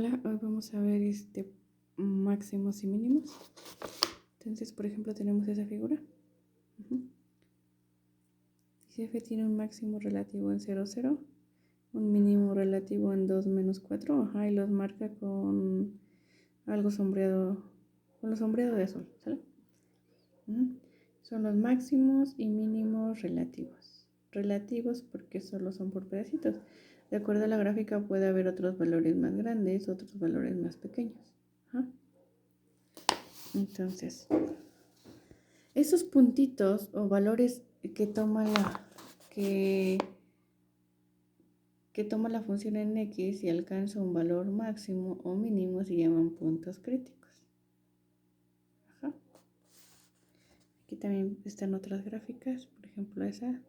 Hola, hoy vamos a ver máximos y mínimos. Entonces, por ejemplo, tenemos esa figura. Si f tiene un máximo relativo en 0, 0, un mínimo relativo en 2, menos 4, y los marca con algo sombreado, con lo sombreado de azul, ¿sale? Son los máximos y mínimos relativos. Relativos porque solo son por pedacitos. De acuerdo a la gráfica puede haber otros valores más grandes, otros valores más pequeños. Entonces, esos puntitos o valores que toma la función en x y alcanza un valor máximo o mínimo se llaman puntos críticos. Aquí también están otras gráficas, por ejemplo esa.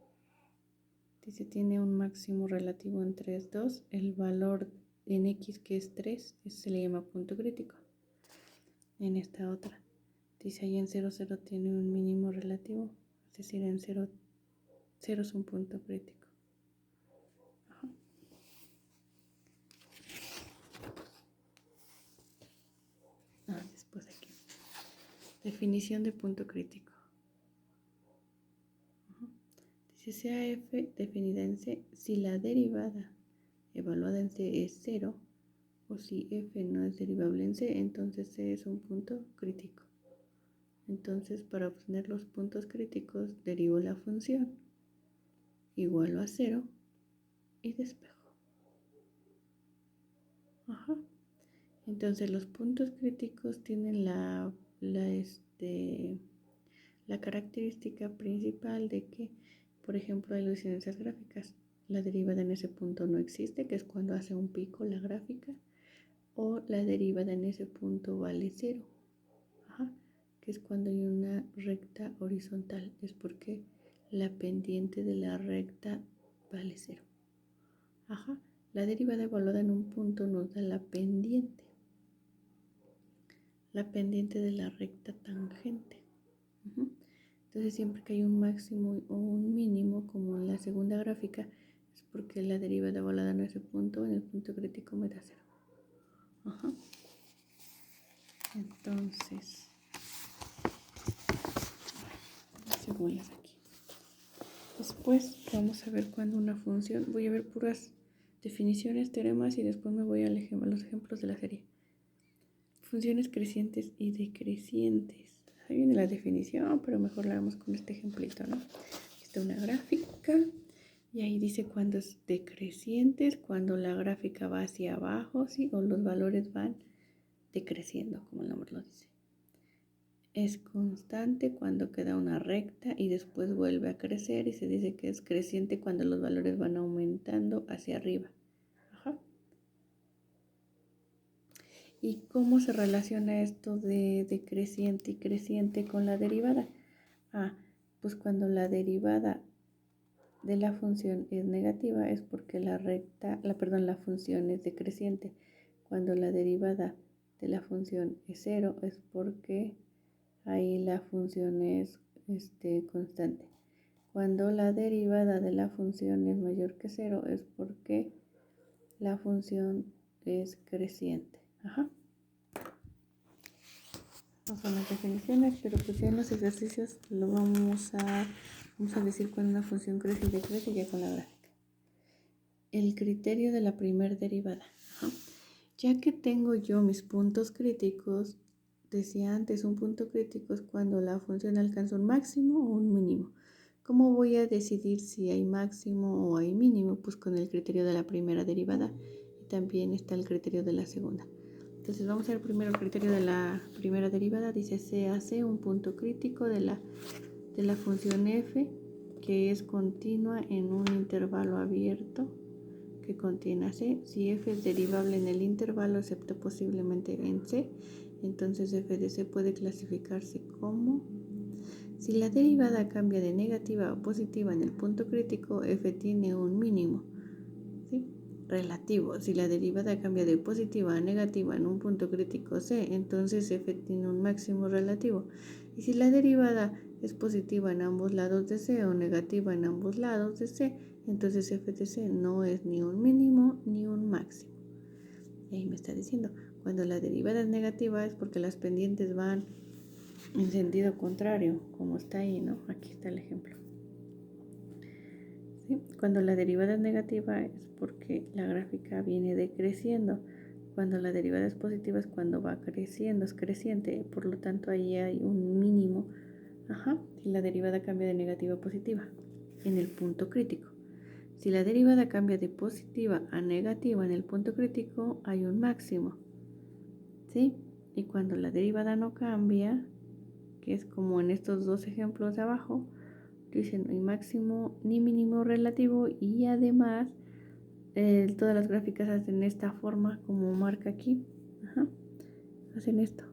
Dice tiene un máximo relativo en 3, 2. El valor en x que es 3, se le llama punto crítico. En esta otra, dice ahí en 0, 0 tiene un mínimo relativo, es decir, en 0, 0 es un punto crítico. Después aquí. Definición de punto crítico. Dice sea f definida en C si la derivada evaluada en C es 0 o si f no es derivable en C, entonces C es un punto crítico. Entonces, para obtener los puntos críticos, derivo la función igual a 0 y despejo. Entonces, los puntos críticos tienen la característica principal de que, por ejemplo, hay ilusiones gráficas. La derivada en ese punto no existe, que es cuando hace un pico la gráfica, o la derivada en ese punto vale 0, que es cuando hay una recta horizontal, es porque la pendiente de la recta vale 0. La derivada evaluada en un punto nos da la pendiente de la recta tangente. Entonces, siempre que hay un máximo o un mínimo, como en la segunda gráfica, es porque la derivada evaluada en ese punto, en el punto crítico, me da 0. Entonces, cebolas aquí. Después vamos a ver cuando una función, voy a ver puras definiciones, teoremas y después me voy a los ejemplos de la serie. Funciones crecientes y decrecientes. Ahí viene la definición, pero mejor la vemos con este ejemplito, ¿no? Aquí está una gráfica y ahí dice cuando es decrecientes, cuando la gráfica va hacia abajo, ¿sí? O los valores van decreciendo, como el nombre lo dice. Es constante cuando queda una recta y después vuelve a crecer y se dice que es creciente cuando los valores van aumentando hacia arriba. ¿Y cómo se relaciona esto de decreciente y creciente con la derivada? Pues cuando la derivada de la función es negativa es porque la función es decreciente. Cuando la derivada de la función es 0 es porque ahí la función es constante. Cuando la derivada de la función es mayor que 0 es porque la función es creciente. No son las definiciones, pero pues ya en los ejercicios lo vamos a decir cuando una función crece y decrece ya con la gráfica. El criterio de la primer derivada. Ya que tengo yo mis puntos críticos, decía antes, un punto crítico es cuando la función alcanza un máximo o un mínimo. ¿Cómo voy a decidir si hay máximo o hay mínimo? Pues con el criterio de la primera derivada y también está el criterio de la segunda. Entonces vamos a ver primero el criterio de la primera derivada. Dice se hace un punto crítico de la función f que es continua en un intervalo abierto que contiene a c. Si f es derivable en el intervalo excepto posiblemente en c, entonces f de c puede clasificarse como: si la derivada cambia de negativa o positiva en el punto crítico, f tiene un mínimo, ¿sí? Relativo. Si la derivada cambia de positiva a negativa en un punto crítico C, entonces f tiene un máximo relativo. Y si la derivada es positiva en ambos lados de C o negativa en ambos lados de C, entonces f de C no es ni un mínimo ni un máximo. Y ahí me está diciendo, cuando la derivada es negativa es porque las pendientes van en sentido contrario, como está ahí, ¿no? Aquí está el ejemplo. ¿Sí? Cuando la derivada es negativa es porque la gráfica viene decreciendo. Cuando la derivada es positiva es cuando va creciendo, es creciente. Por lo tanto, ahí hay un mínimo. Si la derivada cambia de negativa a positiva en el punto crítico. Si la derivada cambia de positiva a negativa en el punto crítico, hay un máximo. ¿Sí? Y cuando la derivada no cambia, que es como en estos dos ejemplos de abajo, dicen ni máximo ni mínimo relativo, y además todas las gráficas hacen esta forma como marca aquí. Hacen esto,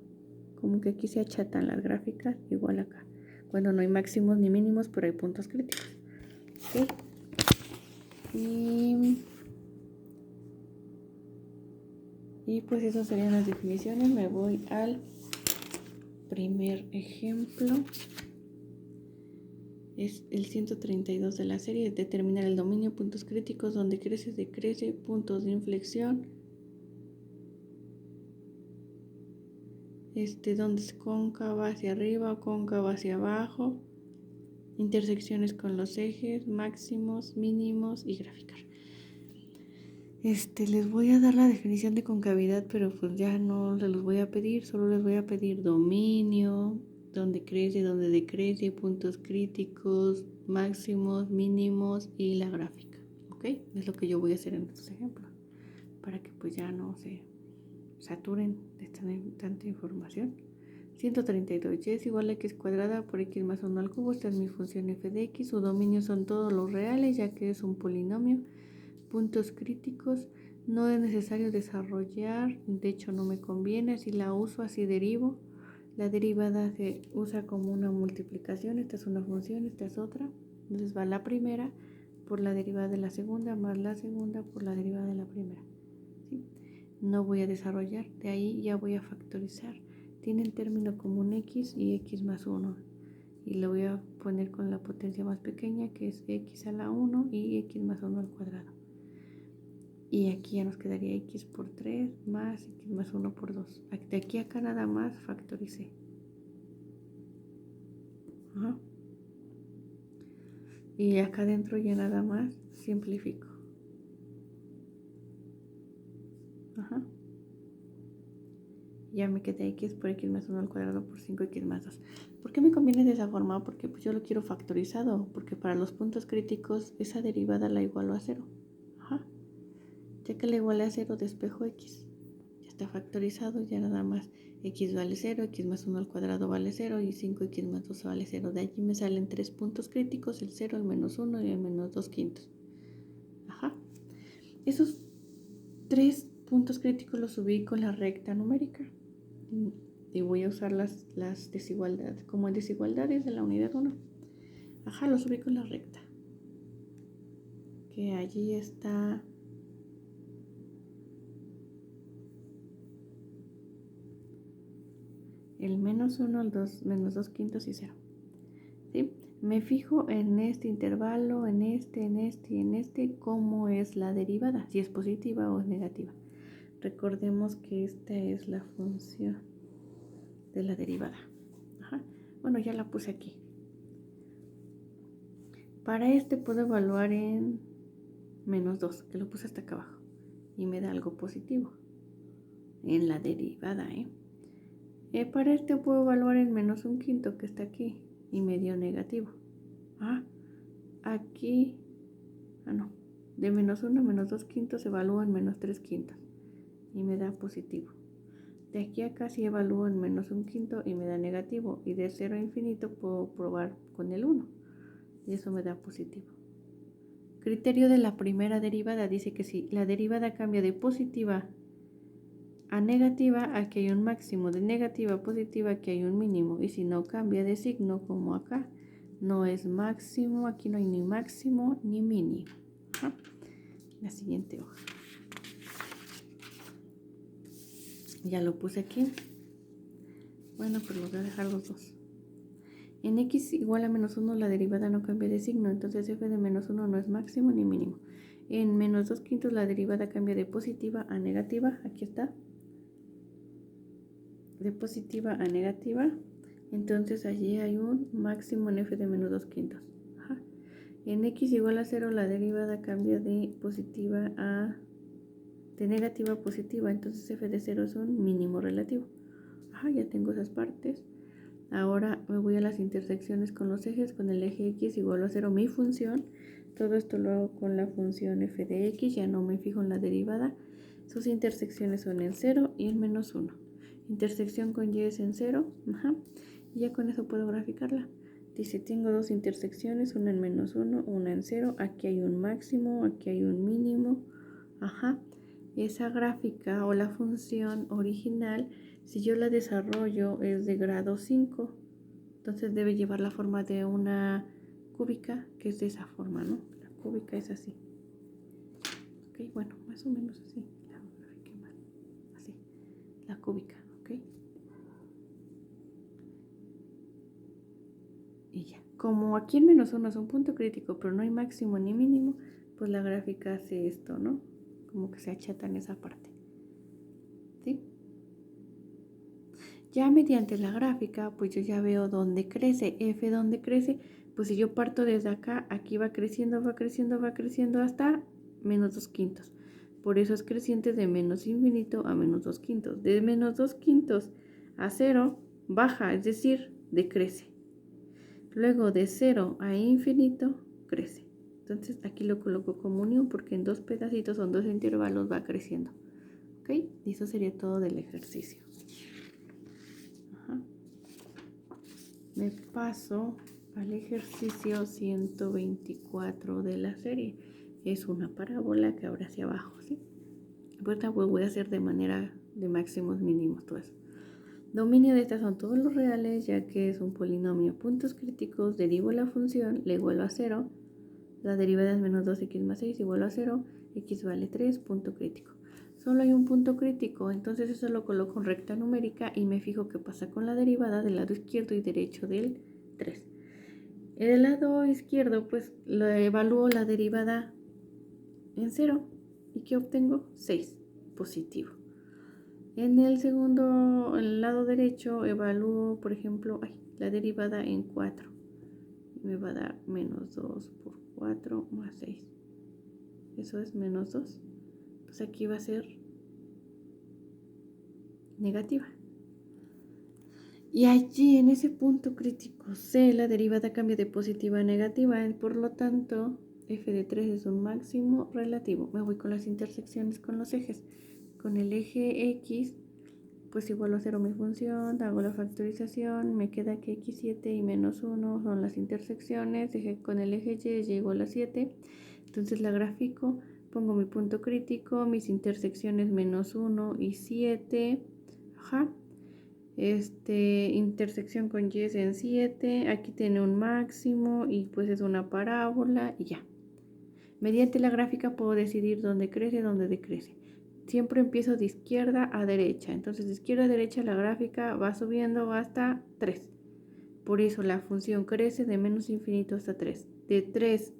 como que aquí se achatan las gráficas, igual acá. Cuando no hay máximos ni mínimos, pero hay puntos críticos. ¿Sí? Y pues esas serían las definiciones. Me voy al primer ejemplo. Es el 132 de la serie. Determinar el dominio, puntos críticos, donde crece, decrece, puntos de inflexión. Donde es cóncava hacia arriba o cóncava hacia abajo. Intersecciones con los ejes, máximos, mínimos y graficar. Les voy a dar la definición de concavidad, pero pues ya no se los voy a pedir, solo les voy a pedir dominio, donde crece, donde decrece, puntos críticos, máximos, mínimos y la gráfica. ¿Ok? Es lo que yo voy a hacer en estos ejemplos, para que pues ya no se saturen de tanta información. 132, y es igual a x cuadrada por x más 1 al cubo. Esta es mi función f de x. Su dominio son todos los reales, ya que es un polinomio. Puntos críticos, no es necesario desarrollar, de hecho no me conviene, así la uso, así derivo. La derivada se usa como una multiplicación, esta es una función, esta es otra. Entonces va la primera por la derivada de la segunda, más la segunda por la derivada de la primera. ¿Sí? No voy a desarrollar, de ahí ya voy a factorizar. Tiene el término común x y x más 1. Y lo voy a poner con la potencia más pequeña, que es x a la 1 y x más 1 al cuadrado. Y aquí ya nos quedaría x por 3 más x más 1 por 2. De aquí acá nada más factoricé. Y acá adentro ya nada más simplifico. Ya me quedé x por x más 1 al cuadrado por 5x más 2. ¿Por qué me conviene de esa forma? Porque pues yo lo quiero factorizado. Porque para los puntos críticos esa derivada la igualo a 0. Ya que la igualé a 0, despejo x. Ya está factorizado, ya nada más x vale 0, x más 1 al cuadrado vale 0 y 5x más 2 vale 0. De allí me salen 3 puntos críticos, el 0, el menos 1 y el menos 2 quintos. Esos 3 puntos críticos los subí con la recta numérica. Y voy a usar las desigualdades, como en desigualdades de la unidad 1. Los subí con la recta. Que allí está el menos 1, el 2, menos 2 quintos y 0. ¿Sí? Me fijo en este intervalo, en este y en este, cómo es la derivada, si es positiva o es negativa. Recordemos que esta es la función de la derivada. Bueno, ya la puse aquí. Para este puedo evaluar en menos 2, que lo puse hasta acá abajo, y me da algo positivo en la derivada. Para este puedo evaluar en menos 1 quinto, que está aquí, y me dio negativo. Aquí, no, de menos 1 a menos 2 quintos evalúo en menos 3 quintos y me da positivo. De aquí a acá sí evalúo en menos 1 quinto y me da negativo, y de 0 a infinito puedo probar con el 1 y eso me da positivo. Criterio de la primera derivada dice que si la derivada cambia de positiva a negativa, aquí hay un máximo, de negativa a positiva, aquí hay un mínimo, y si no cambia de signo como acá, no es máximo, aquí no hay ni máximo ni mínimo. La siguiente hoja. Ya lo puse aquí. Bueno, pues los voy a dejar los dos. En x igual a menos 1 la derivada no cambia de signo, entonces f de menos 1 no es máximo ni mínimo. En menos 2 quintos la derivada cambia de positiva a negativa. Aquí está. De positiva a negativa. Entonces allí hay un máximo en f de menos 2 quintos. Ajá. En x igual a 0 la derivada cambia de positiva a de negativa a positiva. Entonces f de 0 es un mínimo relativo. Ajá, ya tengo esas partes. Ahora me voy a las intersecciones con los ejes, con el eje x igual a 0 mi función. Todo esto lo hago con la función f de x, ya no me fijo en la derivada. Sus intersecciones son en 0 y en menos 1. Intersección con y es en 0, ajá, y ya con eso puedo graficarla. Dice, tengo dos intersecciones, una en menos 1, una en 0. Aquí hay un máximo, aquí hay un mínimo, ajá. Esa gráfica o la función original, si yo la desarrollo, es de grado 5. Entonces debe llevar la forma de una cúbica, que es de esa forma, ¿no? La cúbica es así. Ok, bueno, más o menos así. La grafiqué mal. Así, la cúbica, ok. Y ya. Como aquí en menos 1 es un punto crítico, pero no hay máximo ni mínimo, pues la gráfica hace esto, ¿no? Como que se achata en esa parte. ¿Sí? Ya mediante la gráfica, pues yo ya veo dónde crece, f dónde crece, pues si yo parto desde acá, aquí va creciendo, va creciendo, va creciendo hasta menos 2 quintos. Por eso es creciente de menos infinito a menos 2 quintos. De menos 2 quintos a 0 baja, es decir, decrece. Luego de 0 a infinito crece. Entonces aquí lo coloco como unión porque en dos pedacitos, son dos intervalos, va creciendo. ¿Ok? Y eso sería todo del ejercicio. Ajá. Me paso al ejercicio 124 de la serie. Es una parábola que abre hacia abajo, ¿sí? Ahorita voy a hacer de manera de máximos mínimos todo eso. Dominio de estas son todos los reales, ya que es un polinomio. Puntos críticos, derivo la función, le igualo a 0. La derivada es menos 2x más 6 igual a 0. X vale 3, punto crítico. Solo hay un punto crítico, entonces eso lo coloco en recta numérica y me fijo qué pasa con la derivada del lado izquierdo y derecho del 3. En el lado izquierdo, pues lo evalúo la derivada en 0. ¿Y qué obtengo? 6, positivo. En el lado derecho, evalúo, por ejemplo, la derivada en 4. Me va a dar menos 2 por 4 más 6. Eso es menos 2. Pues aquí va a ser negativa. Y allí, en ese punto crítico C, la derivada cambia de positiva a negativa. Por lo tanto, f de 3 es un máximo relativo. Me voy con las intersecciones con los ejes. Con el eje x, pues igual a 0 mi función, hago la factorización, me queda que x7 y menos 1 son las intersecciones, con el eje y igual a 7, entonces la grafico, pongo mi punto crítico, mis intersecciones menos 1 y 7, ajá, intersección con y es en 7, aquí tiene un máximo y pues es una parábola y ya. Mediante la gráfica puedo decidir dónde crece, dónde decrece. Siempre empiezo de izquierda a derecha. Entonces de izquierda a derecha la gráfica va subiendo hasta 3. Por eso la función crece de menos infinito hasta 3. De 3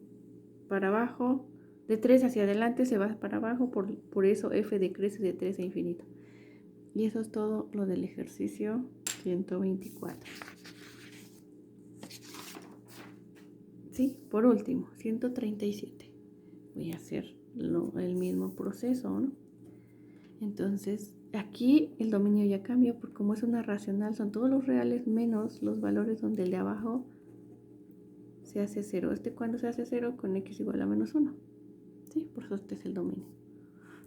para abajo, de 3 hacia adelante se va para abajo. Por eso f decrece de 3 a infinito. Y eso es todo lo del ejercicio 124. Sí, por último, 137. Voy a hacer el mismo proceso, ¿no? Entonces, aquí el dominio ya cambia, porque como es una racional, son todos los reales menos los valores donde el de abajo se hace 0. Cuando se hace 0 con x igual a menos 1. ¿Sí? Por eso este es el dominio.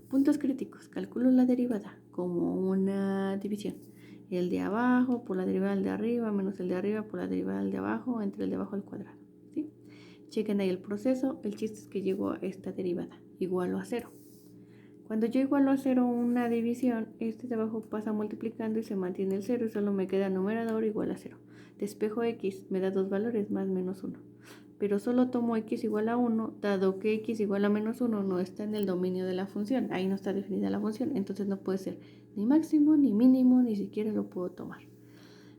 Puntos críticos. Calculo la derivada como una división. El de abajo por la derivada del de arriba menos el de arriba por la derivada del de abajo entre el de abajo al cuadrado. ¿Sí? Chequen ahí el proceso. El chiste es que llego a esta derivada. Igualo a 0. Cuando yo igualo a 0 una división, este de abajo pasa multiplicando y se mantiene el 0 y solo me queda numerador igual a 0. Despejo x, me da dos valores más menos 1. Pero solo tomo x igual a 1, dado que x igual a menos 1 no está en el dominio de la función. Ahí no está definida la función, entonces no puede ser ni máximo, ni mínimo, ni siquiera lo puedo tomar.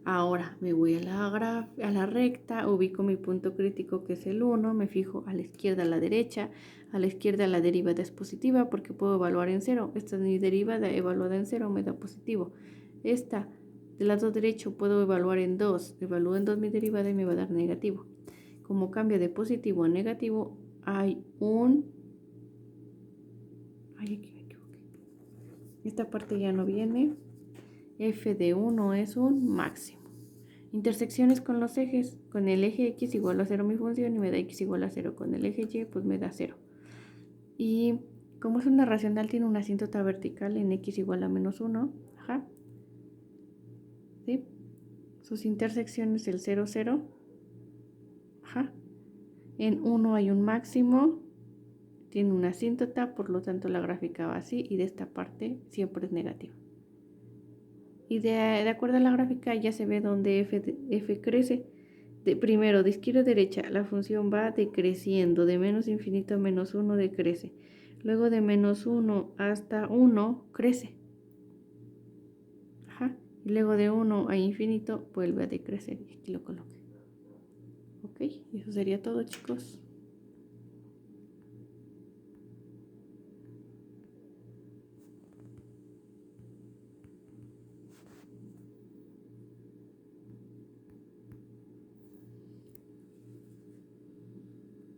Ahora me voy a la recta, ubico mi punto crítico que es el 1, me fijo a la izquierda, a la derecha, A la izquierda la derivada es positiva porque puedo evaluar en 0. Esta es mi derivada evaluada en 0, me da positivo. Esta del lado derecho puedo evaluar en 2. Evalúo en 2 mi derivada y me va a dar negativo. Como cambia de positivo a negativo, hay un... Ay, aquí me equivoqué. Esta parte ya no viene. F de 1 es un máximo. Intersecciones con los ejes. Con el eje X igual a 0 mi función y me da X igual a 0. Con el eje Y pues me da 0. Y como es una racional, tiene una asíntota vertical en X igual a menos 1. Ajá. ¿Sí? Sus intersecciones el 0, 0. Ajá. En 1 hay un máximo. Tiene una asíntota, por lo tanto la gráfica va así. Y de esta parte siempre es negativa. Y de acuerdo a la gráfica ya se ve donde f crece. Primero, de izquierda a derecha, la función va decreciendo. De menos infinito a menos 1 decrece. Luego de menos 1 hasta 1 crece. Ajá. Y luego de 1 a infinito vuelve a decrecer. Y aquí lo coloqué. Ok, y eso sería todo, chicos.